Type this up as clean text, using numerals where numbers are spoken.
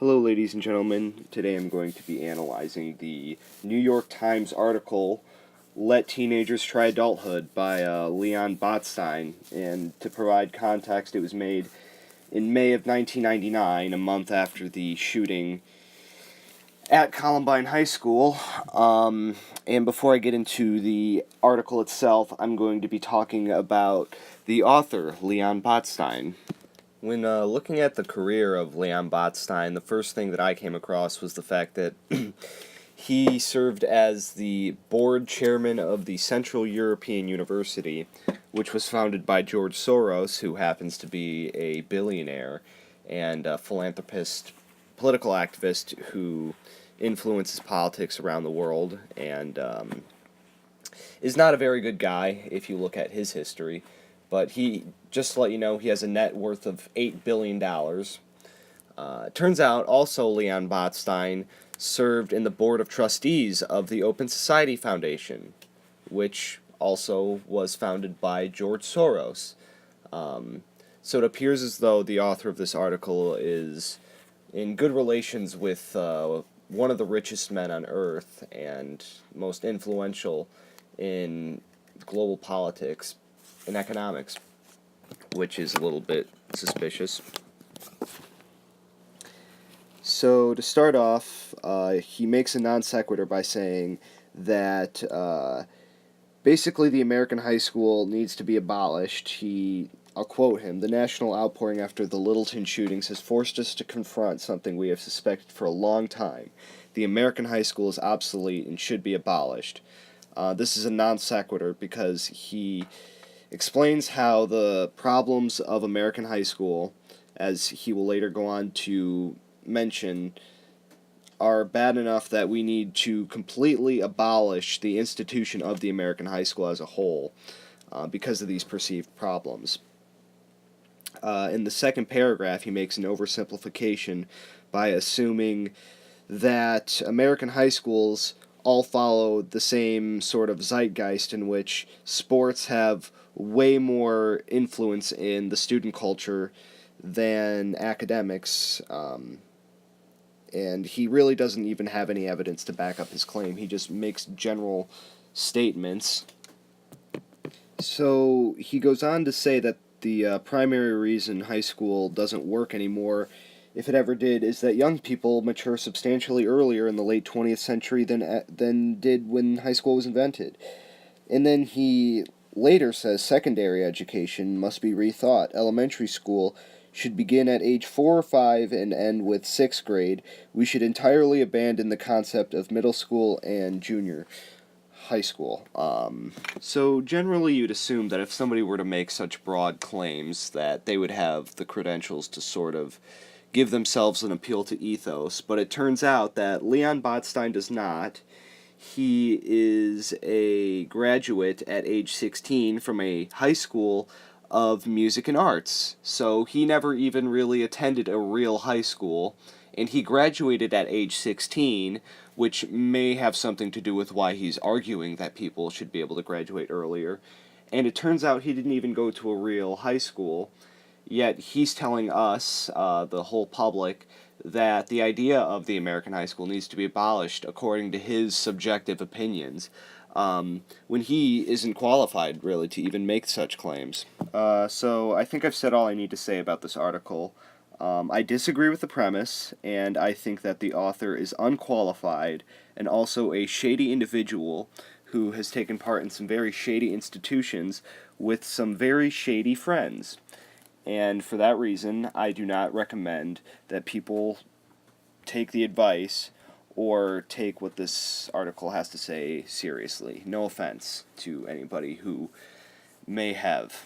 Hello, ladies and gentlemen. Today I'm going to be analyzing the New York Times article, Let Teenagers Try Adulthood by Leon Botstein. And to provide context, it was made in May of 1999, a month after the shooting at Columbine High School. And before I get into the article itself, I'm going to be talking about the author, Leon Botstein. When looking at the career of Leon Botstein, the first thing that I came across was the fact that he served as the board chairman of the Central European University, which was founded by George Soros, who happens to be a billionaire and a philanthropist, political activist who influences politics around the world and is not a very good guy if you look at his history. But just to let you know, he has a net worth of $8 billion. Turns out, also, Leon Botstein served in the board of trustees of the Open Society Foundation, which also was founded by George Soros. So it appears as though the author of this article is in good relations with one of the richest men on earth and most influential in global politics and economics, which is a little bit suspicious. So to start off, he makes a non sequitur by saying that basically the American high school needs to be abolished. I'll quote him, "The national outpouring after the Littleton shootings has forced us to confront something we have suspected for a long time. The American high school is obsolete and should be abolished." This is a non sequitur because he explains how the problems of American high school, as he will later go on to mention, are bad enough that we need to completely abolish the institution of the American high school as a whole because of these perceived problems. In the second paragraph, he makes an oversimplification by assuming that American high schools all follow the same sort of zeitgeist in which sports have way more influence in the student culture than academics, and he really doesn't even have any evidence to back up his claim. He just makes general statements. So he goes on to say that the primary reason high school doesn't work anymore, if it ever did, is that young people mature substantially earlier in the late 20th century than did when high school was invented. And then he later says secondary education must be rethought. Elementary school should begin at age 4 or 5 and end with 6th grade. We should entirely abandon the concept of middle school and junior high school. So generally you'd assume that if somebody were to make such broad claims that they would have the credentials to sort of give themselves an appeal to ethos, but it turns out that Leon Botstein does not. He is a graduate at age 16 from a high school of music and arts, so he never even really attended a real high school, and he graduated at age 16, which may have something to do with why he's arguing that people should be able to graduate earlier. And it turns out he didn't even go to a real high school, yet he's telling us, the whole public, that the idea of the American high school needs to be abolished according to his subjective opinions, when he isn't qualified, really, to even make such claims. So I think I've said all I need to say about this article. I disagree with the premise, and I think that the author is unqualified and also a shady individual who has taken part in some very shady institutions with some very shady friends. And for that reason, I do not recommend that people take the advice or take what this article has to say seriously. No offense to anybody who may have